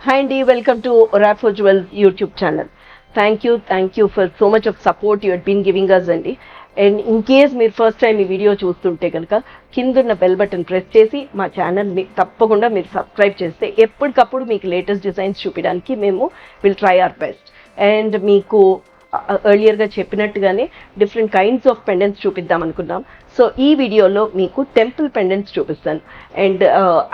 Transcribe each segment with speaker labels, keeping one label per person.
Speaker 1: Hi Andy, welcome to Raffo Jewels YouTube channel. Thank you for so much of support you had been giving us Andy. And in case మీరు first time ఈ video చూస్తుంటే కనుక కిందున్న bell button press చేసి మా ఛానల్ని తప్పకుండా మీరు సబ్స్క్రైబ్ చేస్తే ఎప్పటికప్పుడు మీకు లేటెస్ట్ డిజైన్స్ చూపించడానికి మేము will try our best. And మీకు ఎర్లియర్గా చెప్పినట్టుగానే డిఫరెంట్ కైండ్స్ ఆఫ్ పెండెంట్స్ చూపిద్దాం అనుకున్నాం. సో ఈ వీడియోలో మీకు టెంపుల్ పెండెంట్స్ చూపిస్తాను. అండ్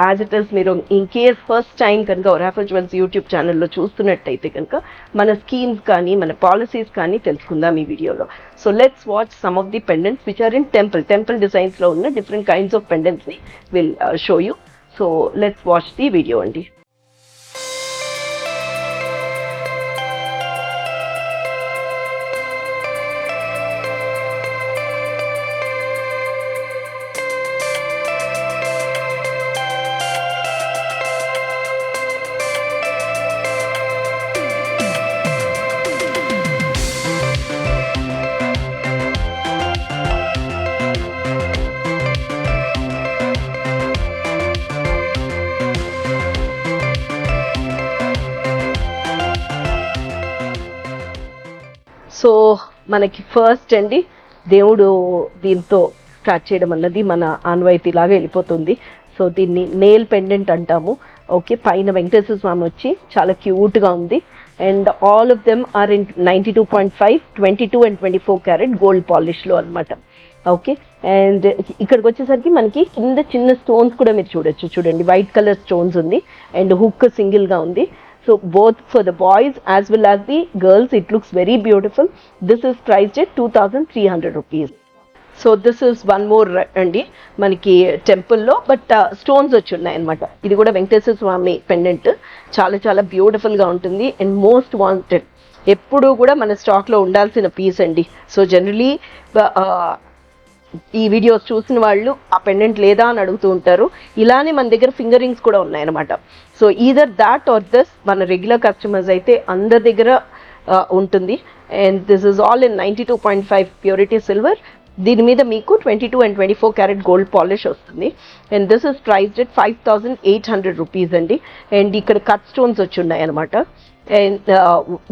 Speaker 1: యాజ్ ఇట్ ఈస్ మీరు ఇన్ కేస్ ఫస్ట్ టైం కనుక రాఫో జ్యువెల్స్ యూట్యూబ్ ఛానల్లో చూస్తున్నట్టయితే కనుక మన స్కీమ్స్ కానీ మన పాలసీస్ కానీ తెలుసుకుందాం ఈ వీడియోలో. So let's watch some of the pendants which are in temple డిజైన్స్లో ఉన్న డిఫరెంట్ కైండ్స్ ఆఫ్ పెండెంట్స్ని will show you. So let's watch the video అండి. సో మనకి ఫస్ట్ అండి దేవుడు దీంతో స్టార్ట్ చేయడం అన్నది మన ఆన్వాయితీలాగా వెళ్ళిపోతుంది. సో దీన్ని నెయిల్ పెండెంట్ అంటాము. ఓకే, పైన వెంకటేశ్వర స్వామి వచ్చి చాలా క్యూట్గా ఉంది. And all of them are in 92.5, 22 and 24 carat gold పాలిష్లో అనమాట. ఓకే, అండ్ ఇక్కడికి వచ్చేసరికి మనకి కింద చిన్న స్టోన్స్ కూడా మీరు చూడండి, వైట్ కలర్ స్టోన్స్ ఉంది అండ్ హుక్ సింగిల్గా ఉంది. So both for the boys as well as the girls, it looks very beautiful. This is priced at 2,300 rupees. So this is one more అండి మనకి టెంపుల్లో, బట్ స్టోన్స్ వచ్చి ఉన్నాయి అనమాట. ఇది కూడా వెంకటేశ్వర స్వామి పెండెంట్, చాలా బ్యూటిఫుల్గా ఉంటుంది అండ్ మోస్ట్ వాంటెడ్. ఎప్పుడూ కూడా మన స్టాక్లో ఉండాల్సిన పీస్ అండి. సో జనరలీ ఈ వీడియోస్ చూసిన వాళ్ళు ఆ పెండెంట్ లేదా అని అడుగుతూ ఉంటారు. ఇలానే మన దగ్గర ఫింగర్ రింగ్స్ కూడా ఉన్నాయన్నమాట. So either that or this మన రెగ్యులర్ కస్టమర్స్ అయితే అందరి దగ్గర ఉంటుంది. And this is all in 92.5 purity silver. దీని మీద మీకు 22 and 24 క్యారెట్ గోల్డ్ పాలిష్ వస్తుంది. And this is priced at 5,800 rupees అండి. అండ్ ఇక్కడ కట్ స్టోన్స్ వచ్చి ఉన్నాయి అనమాట. అండ్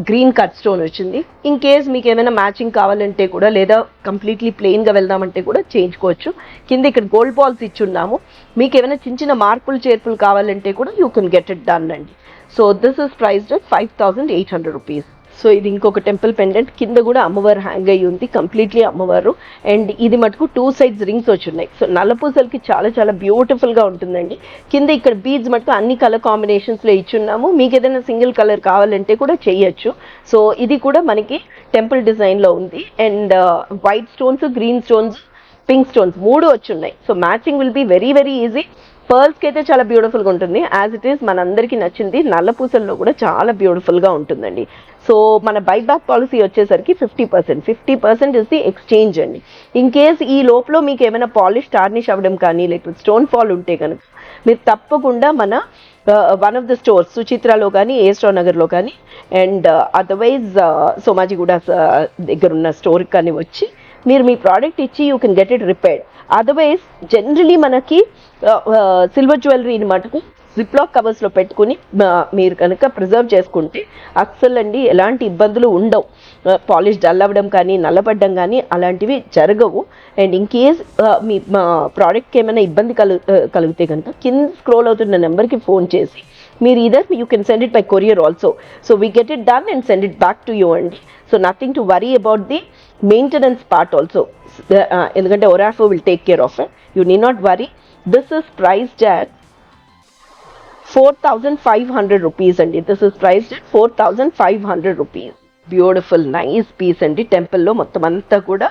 Speaker 1: గ్రీన్ కట్ స్టోన్ వచ్చింది. ఇన్ కేస్ మీకు ఏమైనా మ్యాచింగ్ కావాలంటే కూడా, లేదా కంప్లీట్లీ ప్లెయిన్గా వెళ్దామంటే కూడా చేయించుకోవచ్చు. కింద ఇక్కడ గోల్డ్ బాల్స్ ఇచ్చున్నాము. మీకు ఏమైనా చిన్న మార్పులు చేర్పులు కావాలంటే కూడా you can get it done అండి. So this is priced at 5,800 rupees. So ఇది ఇంకొక టెంపుల్ పెండెంట్. కింద కూడా అమ్మవారు హ్యాంగ్ అయ్యి ఉంది, కంప్లీట్లీ అమ్మవారు. అండ్ ఇది మటుకు 2 sides రింగ్స్ వచ్చి ఉన్నాయి. సో నల్లపూసలకి చాలా బ్యూటిఫుల్గా ఉంటుందండి. కింద ఇక్కడ బీడ్స్ మటుకు అన్ని కలర్ కాంబినేషన్స్లో ఇచ్చున్నాము. మీకు ఏదైనా సింగిల్ కలర్ కావాలంటే కూడా చేయొచ్చు. సో ఇది కూడా మనకి టెంపుల్ డిజైన్లో ఉంది. And white stones, green stones, pink stones 3 వచ్చి ఉన్నాయి. So matching will be very easy. పర్ల్స్కి అయితే చాలా బ్యూటిఫుల్గా ఉంటుంది. యాజ్ ఇట్ ఈస్ మనందరికీ నచ్చింది. నల్లపూసల్లో కూడా చాలా బ్యూటిఫుల్గా ఉంటుందండి. సో మన బైబ్యాక్ పాలసీ వచ్చేసరికి 50% ఇస్ ది ఎక్స్చేంజ్ అండి. ఇన్ కేస్ ఈ లోపల మీకు ఏమైనా పాలిష్ టార్నిష్ అవ్వడం కానీ లేకపోతే స్టోన్ ఫాల్ ఉంటే కనుక మీరు తప్పకుండా మన వన్ ఆఫ్ ద స్టోర్స్ సుచిత్రాలో కానీ, ఏ స్టోర్ నగర్లో కానీ, అండ్ అదర్వైజ్ సోమాజిగూడ దగ్గర ఉన్న స్టోర్కి కానీ వచ్చి మీరు మీ ప్రోడక్ట్ ఇచ్చి you can get it repaired. Otherwise generally మనకి సిల్వర్ జ్యువెలరీని మటుకు జిప్లాక్ కవర్స్లో పెట్టుకుని మీరు కనుక ప్రిజర్వ్ చేసుకుంటే అస్సలు అండి ఎలాంటి ఇబ్బందులు ఉండవు. పాలిష్ డల్ అవ్వడం కానీ, నల్లబడ్డం కానీ అలాంటివి జరగవు. అండ్ ఇన్ కేస్ మీ ప్రోడక్ట్కి ఏమైనా ఇబ్బంది కలిగితే కనుక కింద స్క్రోల్ అవుతున్న నెంబర్కి ఫోన్ చేసి మీరు either you can send it by courier also. So we get it done and send it back to you అండి. So nothing to worry about the maintenance part also, ఎందుకంటే Orafo will take care of it. You need not worry. This is priced at 4,500 rupees అండి. This is priced at 4,500 rupees. Beautiful nice piece అండి. టెంపుల్లో మొత్తం అంతా కూడా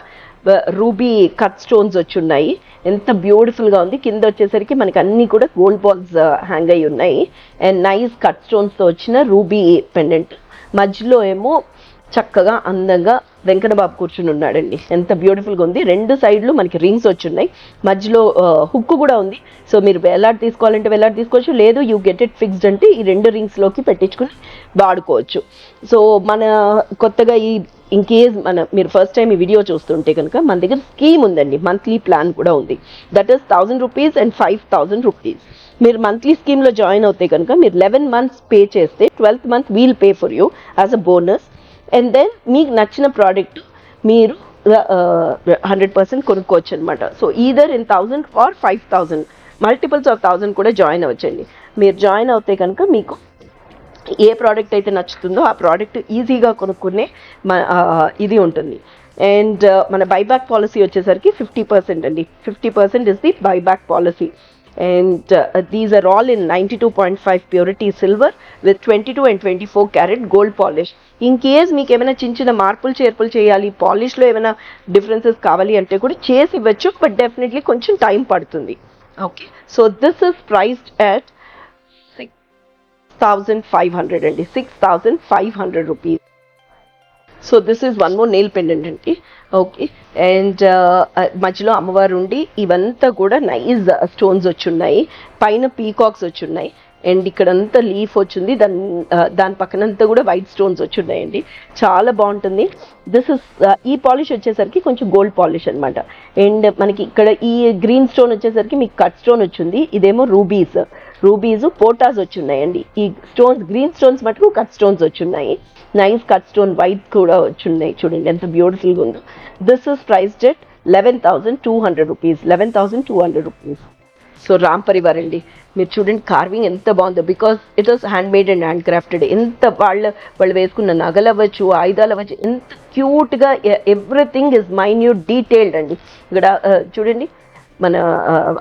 Speaker 1: ruby cut stones వచ్చి ఉన్నాయి. ఎంత బ్యూటిఫుల్గా ఉంది. కింద వచ్చేసరికి మనకి అన్నీ కూడా గోల్డ్ బాల్స్ హ్యాంగ్ అయి ఉన్నాయి. అండ్ నైస్ కట్ స్టోన్స్తో వచ్చిన రూబీ పెండెంట్. మధ్యలో ఏమో చక్కగా అందంగా వెంకటబాబు కూర్చుని ఉన్నాడండి. ఎంత బ్యూటిఫుల్గా ఉంది. 2 సైడ్లు మనకి రింగ్స్ వచ్చి ఉన్నాయి. మధ్యలో హుక్ కూడా ఉంది. సో మీరు వేలాడి తీసుకోవాలంటే వేలాడి తీసుకోవచ్చు, లేదు యూ గెట్ ఇట్ ఫిక్స్డ్ అంటే ఈ 2 రింగ్స్లోకి పెట్టించుకుని వాడుకోవచ్చు. సో మన కొత్తగా ఈ ఇన్ కేస్ మీరు ఫస్ట్ టైం ఈ వీడియో చూస్తుంటే కనుక మన దగ్గర స్కీమ్ ఉందండి, మంత్లీ ప్లాన్ కూడా ఉంది. That is 1,000 rupees and 5,000 rupees. మీరు మంత్లీ స్కీమ్లో జాయిన్ అవుతే కనుక మీరు 11 months పే చేస్తే 12th month we'll pay for you as a bonus. And then మీకు నచ్చిన ప్రోడక్ట్ మీరు 100% కొనుక్కోవచ్చు అనమాట. So either in 1000 or 5000 multiples of 1000 కూడా జాయిన్ అవ్వచ్చండి. మీరు జాయిన్ అవుతే కనుక మీకు ఏ ప్రోడక్ట్ అయితే నచ్చుతుందో ఆ ప్రోడక్ట్ ఈజీగా కొనుక్కునే ఇది ఉంటుంది. అండ్ మన బైబ్యాక్ పాలసీ వచ్చేసరికి 50% అండి. 50% is the buyback policy. And these are all in 92.5 purity silver with 22 and 24 carat gold polish. In case మీకు ఏమైనా చిన్న మార్పులు చేర్పులు చేయాలి, పాలిష్లో ఏమైనా డిఫరెన్సెస్ కావాలి అంటే కూడా చేసి ఇవ్వచ్చు, బట్ డెఫినెట్లీ కొంచెం టైం పడుతుంది. Okay, so this is priced at 6,500 అండి, 6,500 rupees. So this is one more nail pendant అండి. ఓకే, అండ్ మధ్యలో అమ్మవారు ఉండి ఇవంతా కూడా నైస్ స్టోన్స్ వచ్చున్నాయి, పైన పీకాక్స్ వచ్చున్నాయి, అండ్ ఇక్కడంతా లీఫ్ వచ్చింది, దాని పక్కనంతా కూడా వైట్ స్టోన్స్ వచ్చున్నాయండి. చాలా బాగుంటుంది. దిస్ ఇస్ ఈ పాలిష్ వచ్చేసరికి కొంచెం గోల్డ్ పాలిష్ అనమాట. అండ్ మనకి ఇక్కడ ఈ గ్రీన్ స్టోన్ వచ్చేసరికి మీకు కట్ స్టోన్ వచ్చింది, ఇదేమో రూబీస్ పోటాస్ వచ్చున్నాయండి. ఈ స్టోన్స్ గ్రీన్ స్టోన్స్ మటుకు కట్ స్టోన్స్ వచ్చున్నాయి. నైస్ కట్ స్టోన్ వైట్ కూడా వచ్చున్నాయి, చూడండి ఎంత బ్యూటిఫుల్గా ఉందో. This is priced at 11,200 rupees, 11,200 rupees. So Ram Parivar అండి, మీరు చూడండి కార్వింగ్ ఎంత బాగుందో, because it was hand made and hand crafted. ఎంత వాళ్ళు వేసుకున్న నగలు అవ్వచ్చు, ఆయుధాలు అవ్వచ్చు, ఎంత క్యూట్గా, ఎవ్రీథింగ్ ఇస్ మైన్యూట్ డీటెయిల్డ్ అండి. ఇక్కడ చూడండి మన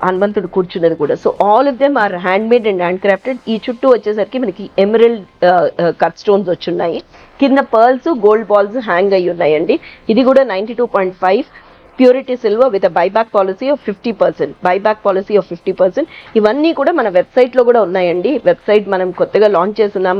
Speaker 1: హనుమంతుడు కూర్చున్నది కూడా. So all of them are hand made and hand crafted. ఈ చుట్టూ వచ్చేసరికి మనకి ఎమరల్డ్ కట్ స్టోన్స్ వచ్చున్నాయి, కింద పర్ల్స్ గోల్డ్ బాల్స్ హ్యాంగ్ అయ్యి ఉన్నాయండి. ఇది కూడా 92.5 purity silver with buyback policy of 50%. ఇవన్నీ కూడా మన వెబ్సైట్లో కూడా ఉన్నాయండి. వెబ్సైట్ మనం కొత్తగా లాంచ్ చేస్తున్నాం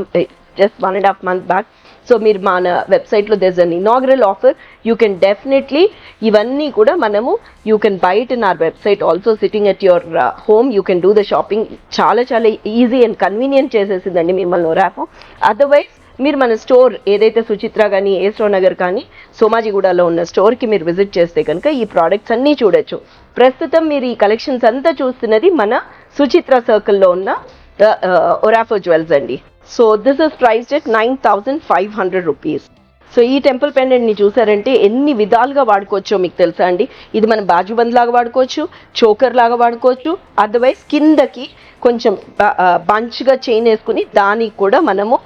Speaker 1: జస్ట్ 1.5 months బ్యాక్. సో మీరు మన వెబ్సైట్లో there's an inaugural offer. You can definitely ఇవన్నీ కూడా మనము you can buy it in our website also sitting at your home. You can do the shopping. చాలా ఈజీ అండ్ కన్వీనియంట్ చేసేసిందండి మిమ్మల్ని ఒరాఫో. Otherwise మీరు మన స్టోర్ ఏదైతే సుచిత్ర కానీ, ఏ స్టోర్ నగర్ కానీ, సోమాజిగూడలో ఉన్న స్టోర్కి మీరు విజిట్ చేస్తే కనుక ఈ ప్రోడక్ట్స్ అన్నీ చూడొచ్చు. ప్రస్తుతం మీరు ఈ కలెక్షన్స్ అంతా చూస్తున్నది మన సుచిత్ర సర్కిల్లో ఉన్న ఒరాఫో జ్యువెల్స్ అండి. So this is priced at 9,500 rupees. So ఈ టెంపుల్ పెండెంట్ని చూసారంటే ఎన్ని విధాలుగా వాడుకోవచ్చో మీకు తెలుసా అండి. ఇది మనం బాజుబంద్ లాగా వాడుకోవచ్చు, చోకర్ లాగా వాడుకోవచ్చు, అదర్వైజ్ కిందకి కొంచెం బంచ్గా చైన్ వేసుకుని దానికి కూడా మనము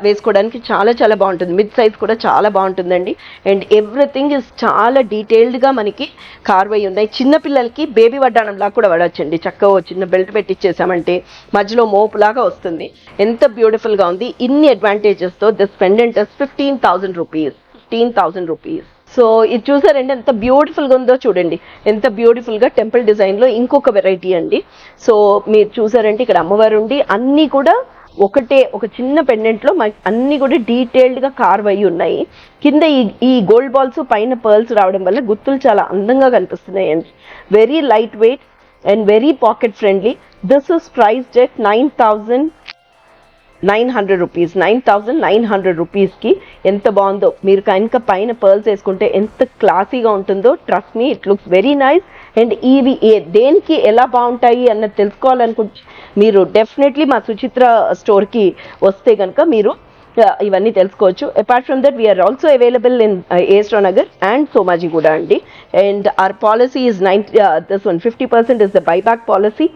Speaker 1: వేసుకోవడానికి చాలా బాగుంటుంది. మిడ్ సైజ్ కూడా చాలా బాగుంటుందండి. అండ్ ఎవ్రీథింగ్ ఇస్ చాలా డీటెయిల్డ్గా మనకి కార్వ్ అయి ఉన్నాయి. చిన్నపిల్లలకి బేబీ వడ్డాణంలాగా కూడా వాడచ్చండి. చక్కగా చిన్న బెల్ట్ పెట్టించేసామంటే మధ్యలో మోపులాగా వస్తుంది. ఎంత బ్యూటిఫుల్గా ఉంది. ఇన్ని అడ్వాంటేజెస్తో this pendant is 15,000 rupees. So ఇది చూసారండి ఎంత బ్యూటిఫుల్గా ఉందో, చూడండి ఎంత బ్యూటిఫుల్గా టెంపుల్ డిజైన్లో ఇంకొక వెరైటీ అండి. సో మీరు చూసారంటే ఇక్కడ అమ్మవారు ఉండి అన్నీ కూడా ఒక చిన్న పెండెంట్లో మనకి అన్నీ కూడా డీటెయిల్డ్గా కార్వ్ అయ్యి ఉన్నాయి. కింద ఈ గోల్డ్ బాల్స్ పైన పర్ల్స్ రావడం వల్ల గుర్తులు చాలా అందంగా కనిపిస్తున్నాయి అండి. Very light weight and very pocket friendly. This is priced at 9,900 rupees. 9,900 రూపీస్కి ఎంత బాగుందో. మీరు కనుక పైన పర్ల్స్ వేసుకుంటే ఎంత క్లాసీగా ఉంటుందో. Trust me, it looks very nice. And ఇవి దేనికి ఎలా బాగుంటాయి అన్నది తెలుసుకోవాలనుకుంటే మీరు డెఫినెట్లీ మా సుచిత్ర స్టోర్కి వస్తే కనుక మీరు ఇవన్నీ తెలుసుకోవచ్చు. Apart from that we are also available in A S Rao Nagar and Somajiguda అండి. And our policy is 50% is the buyback policy.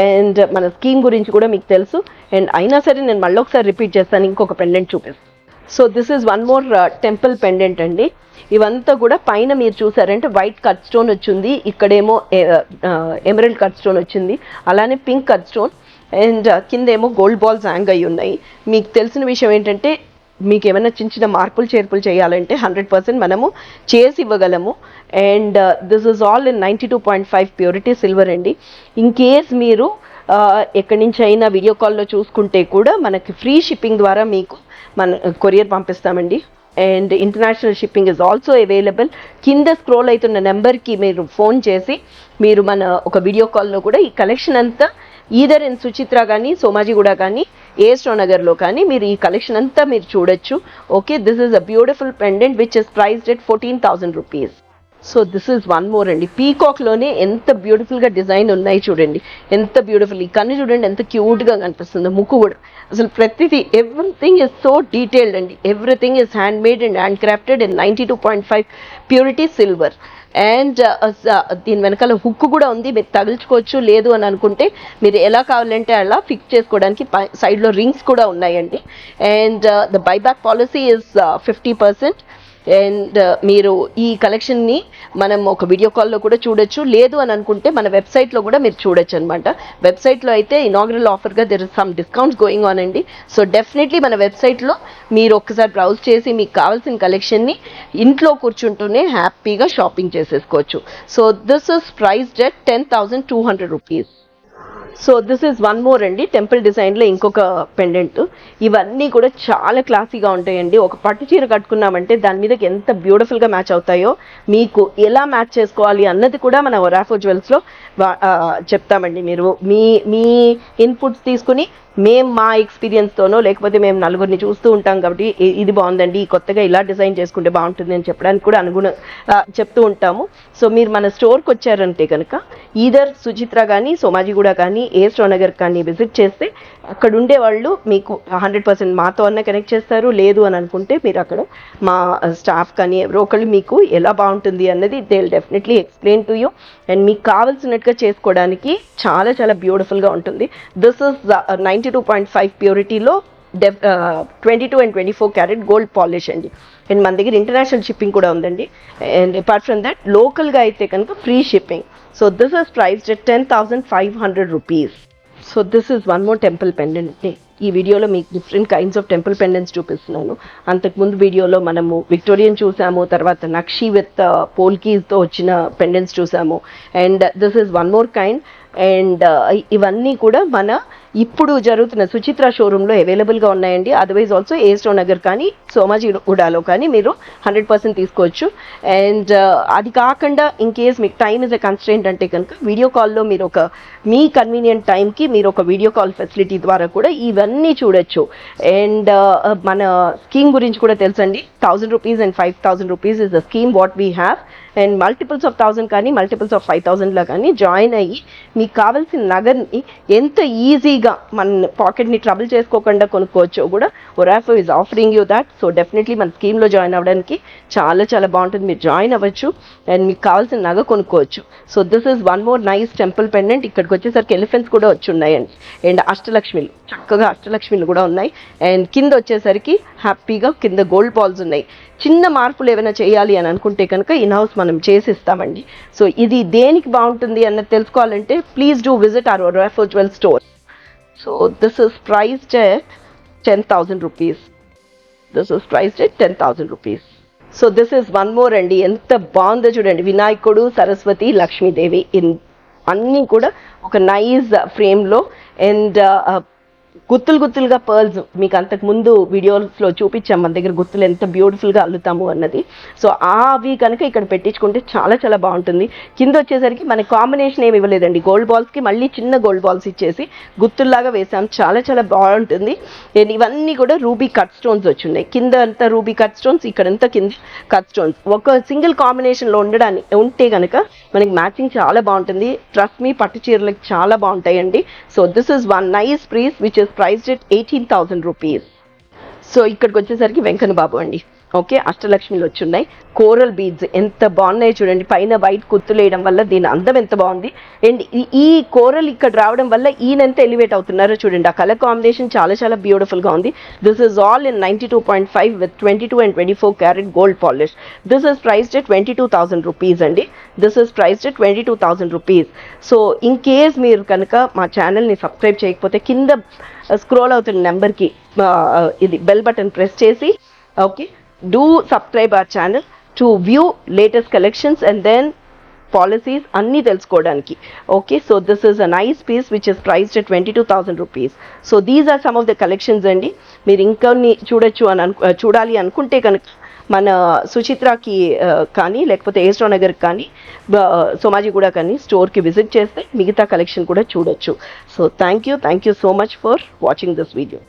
Speaker 1: And మన స్కీమ్ గురించి కూడా మీకు తెలుసు. అండ్ అయినా సరే నేను మళ్ళీ ఒకసారి రిపీట్ చేస్తాను, ఇంకొక పెండెంట్ చూపిస్తాను. So this is one more temple pendant అండి. ఇవంతా కూడా పైన మీరు చూసారంటే వైట్ కట్ స్టోన్ వచ్చింది, ఇక్కడేమో ఎమరల్డ్ కట్ స్టోన్ వచ్చింది, అలానే పింక్ కట్ స్టోన్, అండ్ కిందేమో గోల్డ్ బాల్స్ హ్యాంగ్ అయ్యి ఉన్నాయి. మీకు తెలిసిన విషయం ఏంటంటే మీకు ఏమైనా చిన్న మార్పులు చేర్పులు చేయాలంటే 100% మనము చేసి ఇవ్వగలము. And this is all in 92.5 purity silver అండి. ఇన్ కేస్ మీరు ఎక్కడి నుంచి అయినా వీడియో కాల్లో చూసుకుంటే కూడా మనకి ఫ్రీ షిప్పింగ్ ద్వారా మీకు మన కొరియర్ పంపిస్తామండి. And international shipping is also available. కింద స్క్రోల్ అవుతున్న నెంబర్కి మీరు ఫోన్ చేసి మీరు మన ఒక వీడియో కాల్లో కూడా ఈ కలెక్షన్ అంతా ఈదర్ ఇన్ సుచిత్ర కానీ, సోమాజిగూడ కానీ, ఏస్ట్రో నగర్లో కానీ మీరు ఈ కలెక్షన్ అంతా మీరు చూడొచ్చు. Okay, this is a beautiful pendant which is priced at 14,000 rupees. So this is one more అండి. పీకాక్లోనే ఎంత బ్యూటిఫుల్గా డిజైన్ ఉన్నాయి చూడండి, ఎంత బ్యూటిఫుల్. ఈ కన్ను చూడండి ఎంత క్యూట్గా కనిపిస్తుందో, ముక్కు కూడా అసలు ప్రతిదీ ఎవ్రీథింగ్ ఇస్ సో డీటెయిల్డ్ అండి. Everything is hand made and hand crafted and 92.5 purity silver. And దీని వెనకాల హుక్ కూడా ఉంది, మీరు తగిలించుకోవచ్చు. లేదు అని అనుకుంటే మీరు ఎలా కావాలంటే అలా ఫిక్స్ చేసుకోవడానికి సైడ్లో రింగ్స్ కూడా ఉన్నాయండి. And the buyback policy is 50%. And మీరు ఈ కలెక్షన్ని మనం ఒక వీడియో కాల్లో కూడా చూడొచ్చు. లేదు అని అనుకుంటే మన వెబ్సైట్లో కూడా మీరు చూడొచ్చు అనమాట. వెబ్సైట్లో అయితే ఇనాగ్రల్ ఆఫర్గా there is some discounts going on అండి. సో డెఫినెట్లీ మన వెబ్సైట్లో మీరు ఒక్కసారి బ్రౌజ్ చేసి మీకు కావాల్సిన కలెక్షన్ని ఇంట్లో కూర్చుంటూనే హ్యాపీగా షాపింగ్ చేసేసుకోవచ్చు. So this is priced at 10,200 rupees. So this is one more అండి, టెంపుల్ డిజైన్లో ఇంకొక పెండెంట్. ఇవన్నీ కూడా చాలా క్లాసీగా ఉంటాయండి. ఒక పట్టు చీర కట్టుకున్నామంటే దాని మీదకి ఎంత బ్యూటిఫుల్గా మ్యాచ్ అవుతాయో, మీకు ఎలా మ్యాచ్ చేసుకోవాలి అన్నది కూడా మన ఒరాఫో జ్యువెల్స్లో చెప్తామండి. మీరు మీ ఇన్పుట్స్ తీసుకుని మేము మా ఎక్స్పీరియన్స్తోనో లేకపోతే మేము నలుగురిని చూస్తూ ఉంటాం కాబట్టి ఇది బాగుందండి, కొత్తగా ఇలా డిజైన్ చేసుకుంటే బాగుంటుంది అని చెప్పడానికి కూడా చెప్తూ ఉంటాము. సో మీరు మన స్టోర్కి వచ్చారంటే కనుక ఈదర్ సుచిత్ర కానీ సోమాజిగూడ కానీ ఏ స్టోర్ నగర్ కానీ విజిట్ చేస్తే అక్కడ ఉండే వాళ్ళు మీకు 100% మాతో అన్న కనెక్ట్ చేస్తారు. లేదు అని అనుకుంటే మీరు అక్కడ మా స్టాఫ్ కానీ ఎవరో ఒకళ్ళు మీకు ఎలా బాగుంటుంది అన్నది they will definitely explain to you. And మీకు కావాల్సినట్టుగా చేసుకోవడానికి చాలా చాలా బ్యూటిఫుల్గా ఉంటుంది. This is 92.5 ప్యూరిటీలో 22 and 24 carat gold polish అండి. అండ్ మన దగ్గర ఇంటర్నేషనల్ షిప్పింగ్ కూడా ఉందండి. అండ్ అపార్ట్ ఫ్రమ్ దట్ లోకల్గా అయితే కనుక free shipping. So this is priced at 10,500 rupees. So this is one more temple pendant. ఈ వీడియోలో మీకు different kinds of temple pendants చూపిస్తున్నాను. అంతకుముందు వీడియోలో మనము విక్టోరియన్ చూసాము, తర్వాత నక్షి విత్ పోల్కీస్తో వచ్చిన పెండెంట్స్ చూసాము. And this is one more kind. And ఇవన్నీ కూడా మన ఇప్పుడు జరుగుతున్న సుచిత్ర షోరూంలో అవైలబుల్గా ఉన్నాయండి. Otherwise also a store Nagar కానీ సోమాజిగూడలో కానీ మీరు 100% తీసుకోవచ్చు. అండ్ అది కాకుండా ఇన్ కేస్ మీకు టైం ఇస్ ఎ కన్స్ట్రెయింట్ అంటే కనుక వీడియో కాల్లో మీరు మీ కన్వీనియంట్ టైంకి మీరు ఒక వీడియో కాల్ ఫెసిలిటీ ద్వారా కూడా ఇవన్నీ చూడొచ్చు. అండ్ మన స్కీమ్ గురించి కూడా తెలుసండి. 1,000 rupees and 5,000 rupees is the scheme what we have. And multiples of 1,000 కానీ మల్టిపుల్స్ ఆఫ్ 5,000లా కానీ జాయిన్ అయ్యి మీకు కావాల్సిన నగర్ని ఎంత ఈజీగా మన పాకెట్ని ట్రబుల్ చేసుకోకుండా కొనుక్కోవచ్చో కూడా ఒరాఫో is offering you that. So definitely మన స్కీమ్లో జాయిన్ అవ్వడానికి చాలా చాలా బాగుంటుంది. మీరు జాయిన్ అవ్వచ్చు అండ్ మీకు కావాల్సిన నగ కొనుక్కోవచ్చు. So this is one more nice temple pendant. ఇక్కడికి వచ్చేసరికి ఎలిఫెంట్స్ కూడా వచ్చి ఉన్నాయండి. అండ్ అష్టలక్ష్మిలు, చక్కగా అష్టలక్ష్మిలు కూడా ఉన్నాయి. అండ్ కింద వచ్చేసరికి హ్యాపీగా కింద గోల్డ్ బాల్స్ ఉన్నాయి. చిన్న మార్పులు ఏమైనా చేయాలి అని అనుకుంటే కనుక ఇన్హౌస్ మనం చేసిస్తామండి. సో ఇది దేనికి బాగుంటుంది అన్నది తెలుసుకోవాలంటే please do visit our Orafo jewel store. So this is priced at 10,000 rupees. This is priced at 10,000 rupees. So this is one more అండి. ఎంత బాగుందో చూడండి. వినాయకుడు, సరస్వతి, లక్ష్మీదేవి అన్నీ కూడా ఒక నైస్ ఫ్రేమ్లో. అండ్ గుత్తులుగా పర్ల్స్ మీకు అంతకు ముందు వీడియోస్లో చూపించాం మన దగ్గర గుత్తులు ఎంత బ్యూటిఫుల్గా అల్లుతాము అన్నది. సో అవి కనుక ఇక్కడ పెట్టించుకుంటే చాలా చాలా బాగుంటుంది. కింద వచ్చేసరికి మన కాంబినేషన్ ఏమి ఇవ్వలేదండి. గోల్డ్ బాల్స్కి మళ్ళీ చిన్న గోల్డ్ బాల్స్ ఇచ్చేసి గుత్తుల్లాగా వేసాం. చాలా చాలా బాగుంటుంది. ఇవన్నీ కూడా రూబీ కట్ స్టోన్స్ వచ్చున్నాయి. కింద అంతా రూబీ కట్ స్టోన్స్, ఇక్కడంతా కింద కట్ స్టోన్స్. ఒక సింగిల్ కాంబినేషన్లో ఉంటే కనుక మనకి మ్యాచింగ్ చాలా బాగుంటుంది. ట్రస్ట్ మీ, పట్టు చీరలకు చాలా బాగుంటాయండి. So this is one nice piece which is priced at 18,000 rupees. So ఇక్కడికి వచ్చేసరికి వెంకన్న బాబు అండి. ఓకే, అష్టలక్ష్మిలు వచ్చున్నాయి. కోరల్ బీడ్స్ ఎంత బాగున్నాయి చూడండి. పైన వైట్ కుత్తులు వేయడం వల్ల దీని అందం ఎంత బాగుంది. అండ్ ఈ కోరల్ ఇక్కడ రావడం వల్ల ఈయన ఎంత ఎలివేట్ అవుతున్నారో చూడండి. ఆ కలర్ కాంబినేషన్ చాలా చాలా బ్యూటిఫుల్గా ఉంది. This is all in 92.5 with 22 and 24 carat gold polish. This is priced at 22,000 rupees అండి. This is priced at 22,000 rupees. So in case మీరు కనుక మా ఛానల్ని సబ్స్క్రైబ్ చేయకపోతే కింద స్క్రోల్ అవుతున్న నెంబర్కి ఇది బెల్ బటన్ ప్రెస్ చేసి okay do subscribe our channel to view latest collections and then policies అన్నీ తెలుసుకోవడానికి. Okay, so this is a nice piece which is priced at 22,000 rupees. So these are some of the collections అండి. మీరు ఇంకొన్ని చూడాలి అనుకుంటే కనుక మన సుచిత్రకి కానీ లేకపోతే ఏ స్టోర్ నగర్కి కానీ సోమాజిగూడ కానీ స్టోర్కి విజిట్ చేస్తే మిగతా కలెక్షన్ కూడా చూడొచ్చు. So thank you so much for watching this video.